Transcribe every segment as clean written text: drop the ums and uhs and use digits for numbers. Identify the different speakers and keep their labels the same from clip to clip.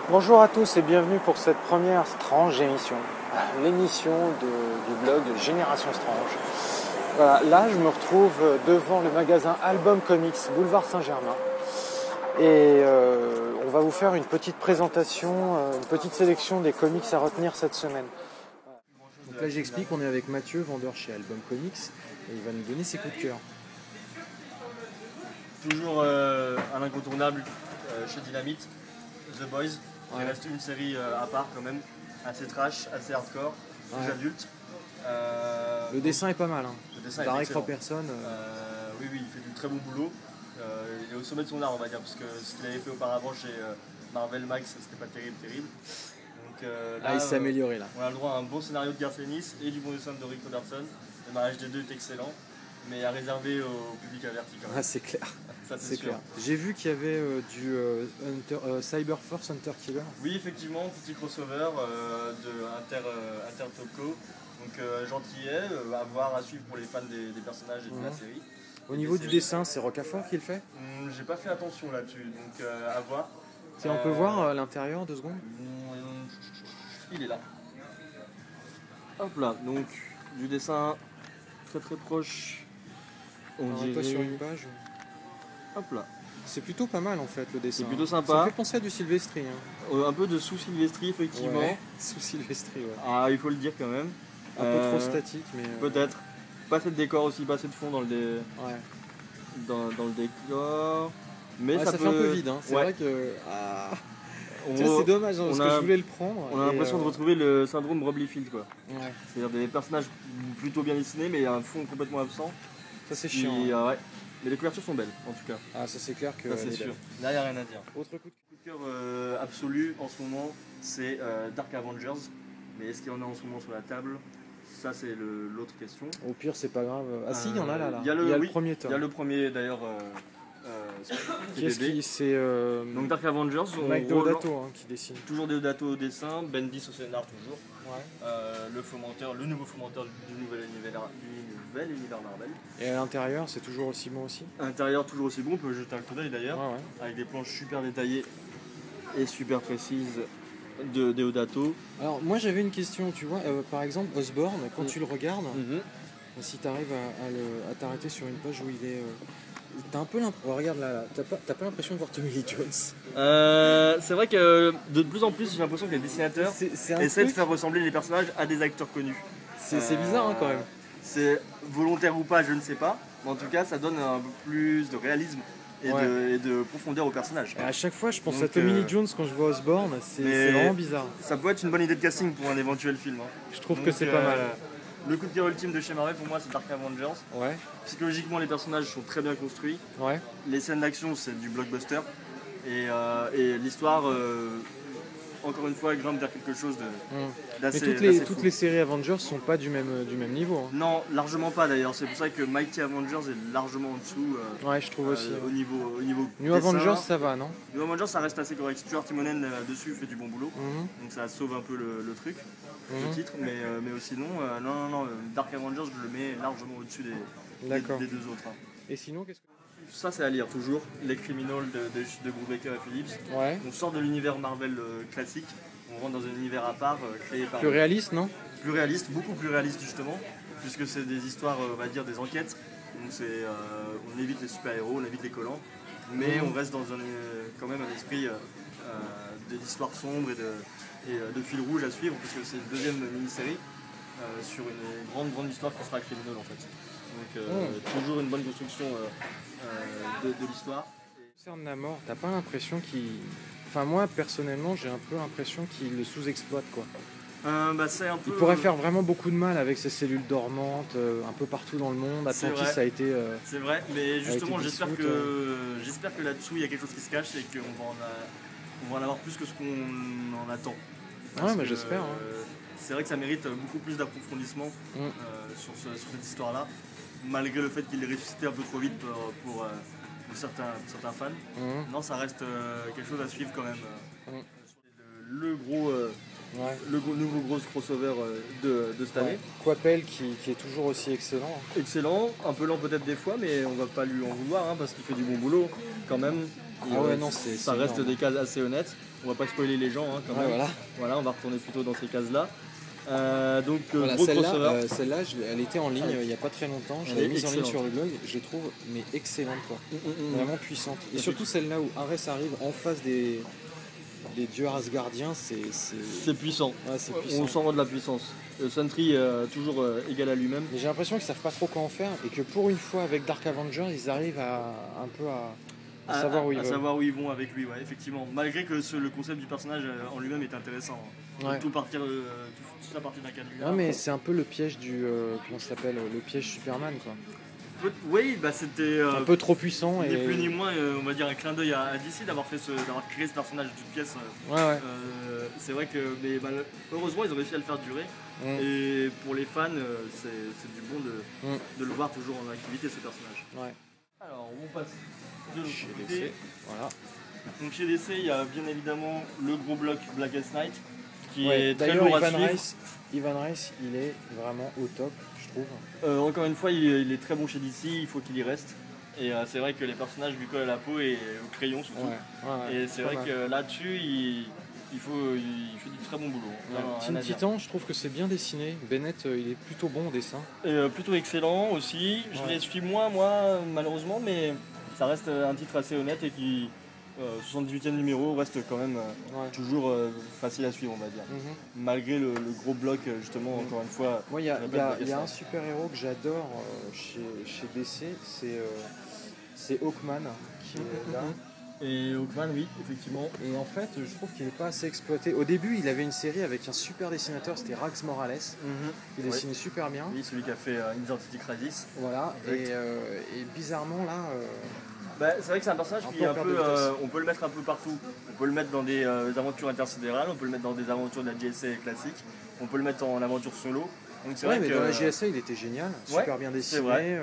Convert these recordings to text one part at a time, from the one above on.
Speaker 1: Bonjour à tous et bienvenue pour cette première Strange émission, l'émission du blog Génération Strange. Voilà, là je me retrouve devant le magasin Album Comics Boulevard Saint-Germain et on va vous faire une petite présentation, une petite sélection des comics à retenir cette semaine. Donc là j'explique, on est avec Mathieu, vendeur chez Album Comics, et il va nous donner ses coups de cœur.
Speaker 2: Toujours un incontournable chez Dynamite, The Boys. Il reste une série à part quand même, assez trash, assez hardcore, plus adulte.
Speaker 1: Le dessin est pas mal, hein.
Speaker 2: Le dessin
Speaker 1: Darek
Speaker 2: est excellent.
Speaker 1: Robertson.
Speaker 2: Oui, il fait du très bon boulot. Il est au sommet de son art, on va dire, parce que ce qu'il avait fait auparavant chez Marvel Max, c'était pas terrible. Donc, là,
Speaker 1: il s'est amélioré là.
Speaker 2: On a le droit à un bon scénario de Garth Ennis et du bon dessin de Rick Robertson. Le mariage des deux est excellent, mais à réserver au public averti quand même.
Speaker 1: Ah, c'est clair.
Speaker 2: Ça, c'est
Speaker 1: clair. J'ai vu qu'il y avait du Cyber Force Hunter Killer.
Speaker 2: Oui, effectivement, petit crossover de Inter Topco. Donc gentillet, à voir, à suivre pour les fans des personnages et de la série.
Speaker 1: Au niveau du dessin, c'est Rocafort qui le fait.
Speaker 2: J'ai pas fait attention là-dessus, donc à voir.
Speaker 1: Tiens, on peut voir l'intérieur, 2 secondes.
Speaker 2: Il est là. Hop là, donc du dessin très proche. On
Speaker 1: dirait pas sur une page.
Speaker 2: Hop là.
Speaker 1: C'est plutôt pas mal en fait le dessin.
Speaker 2: C'est plutôt sympa.
Speaker 1: Ça fait penser à du Sylvestri. Hein.
Speaker 2: Un peu de sous-Sylvestri effectivement.
Speaker 1: Ouais, sous-Sylvestri, ouais.
Speaker 2: Ah, il faut le dire quand même.
Speaker 1: Un peu trop statique, mais.
Speaker 2: Peut-être. Pas assez de décor aussi, pas assez de fond dans le décor. Mais
Speaker 1: ça
Speaker 2: peut...
Speaker 1: fait un peu vide, hein. C'est vrai que. C'est dommage, hein, parce que je voulais le prendre.
Speaker 2: On a l'impression de retrouver le syndrome Rob Liefeld, quoi.
Speaker 1: Ouais.
Speaker 2: C'est-à-dire des personnages plutôt bien dessinés, mais un fond complètement absent.
Speaker 1: Ça c'est chiant.
Speaker 2: Ouais. Mais les couvertures sont belles, en tout cas.
Speaker 1: Ah, ça c'est clair que.
Speaker 2: Ça c'est sûr. Là, il n'y a rien à dire.
Speaker 1: Autre coup
Speaker 2: de cœur absolu en ce moment, c'est Dark Avengers. Mais est-ce qu'il y en a en ce moment sur la table? Ça, c'est l'autre question.
Speaker 1: Au pire, c'est pas grave. Ah si, il y en a là.
Speaker 2: Il y a le
Speaker 1: premier tome.
Speaker 2: Il y a le premier d'ailleurs.
Speaker 1: Qu'est-ce qui c'est
Speaker 2: Donc Dark Avengers.
Speaker 1: Mike Deodato qui dessine.
Speaker 2: Toujours Deodato au dessin, Bendis au scénar toujours.
Speaker 1: Ouais.
Speaker 2: Le nouveau fomenteur du nouvel univers Marvel.
Speaker 1: Et à l'intérieur, c'est toujours aussi bon aussi.
Speaker 2: À l'intérieur, toujours aussi bon. On peut jeter un coup d'œil d'ailleurs. Avec des planches super détaillées et super précises de Deodato. Alors
Speaker 1: moi j'avais une question, tu vois, par exemple Osborn, quand tu le regardes, si tu arrives à t'arrêter sur une page où il est... T'as un peu l'impression, regarde là, t'as pas l'impression de voir Tommy Lee Jones?
Speaker 2: C'est vrai que de plus en plus j'ai l'impression que les dessinateurs essaient de faire ressembler les personnages à des acteurs connus.
Speaker 1: C'est bizarre quand même.
Speaker 2: C'est volontaire ou pas, je ne sais pas, mais en tout cas ça donne un peu plus de réalisme et de profondeur au personnage.
Speaker 1: Et à chaque fois je pense à Tommy Lee Jones quand je vois Osborn, c'est vraiment bizarre.
Speaker 2: Ça peut être une bonne idée de casting pour un éventuel film.
Speaker 1: Je trouve que c'est pas mal.
Speaker 2: Le coup de cœur ultime de chez Marvel pour moi c'est Dark Avengers. Psychologiquement les personnages sont très bien construits. Les scènes d'action c'est du blockbuster. Et l'histoire, encore une fois, grimpe vers quelque chose d'assez.
Speaker 1: Mais toutes les séries Avengers sont pas du même niveau. Hein.
Speaker 2: Non, largement pas d'ailleurs. C'est pour ça que Mighty Avengers est largement en dessous.
Speaker 1: Je trouve aussi.
Speaker 2: Au niveau
Speaker 1: New Avengers ça va, non?
Speaker 2: New Avengers ça reste assez correct. Stuart Timonen dessus fait du bon boulot. Donc ça sauve un peu le truc. Le titre, mais sinon, non, Dark Avengers, je le mets largement au-dessus des deux autres.
Speaker 1: Et sinon, qu'est-ce que...
Speaker 2: Ça, c'est à lire toujours, les Criminals de Brubaker et Phillips. On sort de l'univers Marvel classique, on rentre dans un univers à part, créé par...
Speaker 1: Plus réaliste, non?
Speaker 2: Plus réaliste, beaucoup plus réaliste justement, puisque c'est des histoires, on va dire, des enquêtes. Donc on évite les super-héros, on évite les collants, mais on reste dans quand même un esprit d'histoire sombre et de fil rouge à suivre, puisque c'est une deuxième mini-série sur une grande histoire qui sera Criminal en fait. Donc toujours une bonne construction de l'histoire.
Speaker 1: Concernant Namor, t'as pas l'impression qu'il... Enfin moi personnellement j'ai un peu l'impression qu'il le sous-exploite quoi.
Speaker 2: C'est un peu...
Speaker 1: Il pourrait faire vraiment beaucoup de mal avec ses cellules dormantes un peu partout dans le monde. Atlantis ça a été...
Speaker 2: c'est vrai, mais justement j'espère que là-dessous il y a quelque chose qui se cache et qu'on va en avoir plus que ce qu'on en attend.
Speaker 1: Mais j'espère.
Speaker 2: C'est vrai que ça mérite beaucoup plus d'approfondissement sur cette histoire-là, malgré le fait qu'il est ressuscité un peu trop vite pour certains fans. Non, ça reste quelque chose à suivre quand même. Le nouveau gros crossover de cette année.
Speaker 1: Coipel qui est toujours aussi excellent.
Speaker 2: Excellent, un peu lent peut-être des fois, mais on va pas lui en vouloir parce qu'il fait du bon boulot quand même. Ça reste des cases assez honnêtes. on va pas spoiler les gens hein, quand même. Voilà, on va retourner plutôt dans ces cases-là. Donc
Speaker 1: voilà,
Speaker 2: gros crossover.
Speaker 1: Celle-là, elle était en ligne il n'y a pas très longtemps. Je l'avais mise en ligne sur le blog. Je les trouve mais excellente quoi. Vraiment puissante. Et surtout celle-là où Ares arrive en face des dieux asgardiens,
Speaker 2: c'est puissant.
Speaker 1: Ouais, c'est puissant.
Speaker 2: On sent de la puissance. Sentry toujours égal à lui-même.
Speaker 1: Mais j'ai l'impression qu'ils savent pas trop quoi en faire et que pour une fois avec Dark Avenger, ils arrivent un peu à savoir
Speaker 2: où ils vont avec lui, ouais, effectivement. Malgré que le concept du personnage en lui-même est intéressant.
Speaker 1: Ouais.
Speaker 2: Tout ça partir d'un cas de
Speaker 1: Non mais c'est un peu le piège du comment ça s'appelle, le piège Superman quoi.
Speaker 2: Oui, bah c'était
Speaker 1: un peu trop puissant
Speaker 2: ni plus ni moins, on va dire un clin d'œil à DC d'avoir créé ce personnage d'une pièce. C'est vrai que heureusement ils ont réussi à le faire durer. Et pour les fans, c'est du bon de le voir toujours en activité ce personnage.
Speaker 1: Ouais.
Speaker 2: Alors on passe de l'autre
Speaker 1: chez
Speaker 2: côté.
Speaker 1: DC. Voilà.
Speaker 2: Donc chez DC, il y a bien évidemment le gros bloc Blackest Night qui est très lourd à suivre.
Speaker 1: Ivan Reis, il est vraiment au top, je trouve.
Speaker 2: Encore une fois, il est très bon chez DC, il faut qu'il y reste. Et c'est vrai que les personnages lui collent à la peau et au crayon surtout. Et c'est vrai que là-dessus, il fait du très bon boulot.
Speaker 1: Teen Titan, je trouve que c'est bien dessiné. Bennett, il est plutôt bon au dessin.
Speaker 2: Plutôt excellent aussi. Je les suis moins, moi, malheureusement, mais ça reste un titre assez honnête et qui, 78e numéro, reste quand même toujours facile à suivre, on va dire. Malgré le gros bloc, justement, encore une fois.
Speaker 1: Moi, il y a un super-héros que j'adore chez DC, c'est Hawkman, qui est là.
Speaker 2: Et Hawkman, oui, effectivement.
Speaker 1: Et en fait, je trouve qu'il n'est pas assez exploité. Au début, il avait une série avec un super dessinateur, c'était Rax Morales, qui dessinait super bien.
Speaker 2: Oui, celui qui a fait Identity Crisis.
Speaker 1: Voilà, et bizarrement, là...
Speaker 2: c'est vrai que c'est un personnage qui est un peu... on peut le mettre un peu partout. On peut le mettre dans des aventures intersidérales, on peut le mettre dans des aventures de la JSA classique, on peut le mettre en aventure solo. Donc c'est vrai que
Speaker 1: dans la JSA, il était génial, super bien dessiné.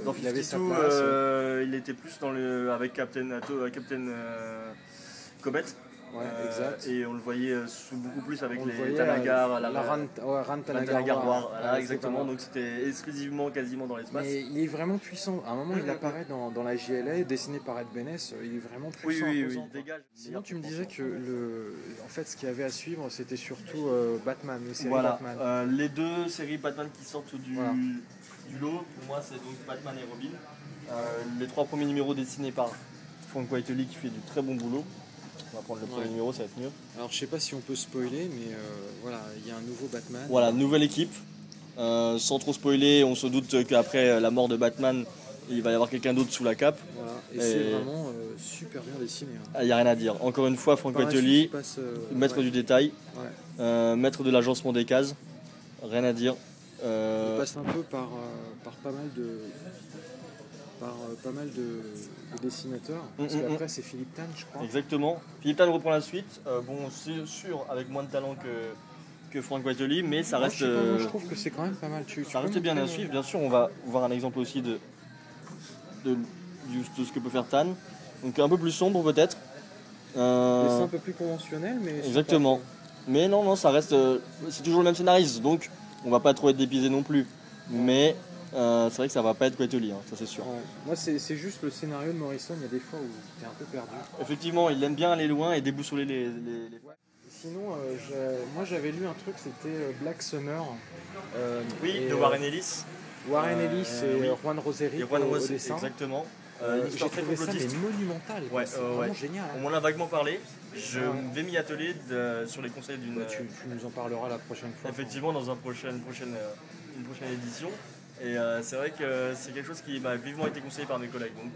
Speaker 2: Dans
Speaker 1: il avait sa
Speaker 2: 52,
Speaker 1: place.
Speaker 2: il était plus avec Captain Comet.
Speaker 1: Ouais, exact.
Speaker 2: Et on le voyait beaucoup plus avec les Tanagar, la
Speaker 1: Ran
Speaker 2: Tanagar, exactement. Donc c'était exclusivement quasiment dans l'espace.
Speaker 1: Mais il est vraiment puissant. À un moment, il apparaît dans la JLA, dessiné par Ed Benes. Il est vraiment puissant.
Speaker 2: Oui, il dégage.
Speaker 1: Sinon, tu me disais que en fait, ce qu'il y avait à suivre, c'était surtout Batman, les séries
Speaker 2: Batman. Les deux séries Batman qui sortent du lot, pour moi, c'est donc Batman et Robin. Les 3 premiers numéros dessinés par Frank Whiteley qui fait du très bon boulot. On va prendre le premier numéro, ça va être mieux.
Speaker 1: Alors je sais pas si on peut spoiler, mais voilà, il y a un nouveau Batman.
Speaker 2: Voilà, nouvelle équipe. Sans trop spoiler, on se doute qu'après la mort de Batman, il va y avoir quelqu'un d'autre sous la cape.
Speaker 1: Voilà. Et c'est vraiment super bien dessiné.
Speaker 2: Il n'y a rien à dire. Encore une fois, Frank Whiteley, maître du détail, maître de l'agencement des cases, rien à dire.
Speaker 1: Il passe un peu par pas mal de dessinateurs, parce qu'après c'est Philippe Tan, je crois.
Speaker 2: Exactement. Philippe Tan reprend la suite. Sûr, avec moins de talent que Frank Whiteley, mais ça reste.
Speaker 1: Je trouve que c'est quand même pas mal.
Speaker 2: Ça reste bien à suivre. Bien sûr, on va voir un exemple aussi de ce que peut faire Tan. Donc un peu plus sombre peut-être.
Speaker 1: C'est un peu plus conventionnel, mais.
Speaker 2: Exactement. Mais non, ça reste. C'est toujours le même scénariste, donc on va pas trop être dépisé non plus. Mais c'est vrai que ça va pas être Whiteley, ça c'est sûr.
Speaker 1: Moi c'est juste le scénario de Morrison, il y a des fois où t'es un peu perdu.
Speaker 2: Effectivement, il aime bien aller loin et déboussoler les...
Speaker 1: Sinon, moi j'avais lu un truc, c'était Black Summer.
Speaker 2: De Warren Ellis.
Speaker 1: Warren Ellis et Juan Roseri au dessin.
Speaker 2: Exactement.
Speaker 1: J'ai trouvé ça monumental, c'est vraiment génial.
Speaker 2: On m'en a vaguement parlé. Je vais m'y atteler sur les conseils d'une...
Speaker 1: Tu nous en parleras la prochaine fois.
Speaker 2: Effectivement, dans une prochaine édition. Et c'est vrai que c'est quelque chose qui m'a vivement été conseillé par mes collègues. Donc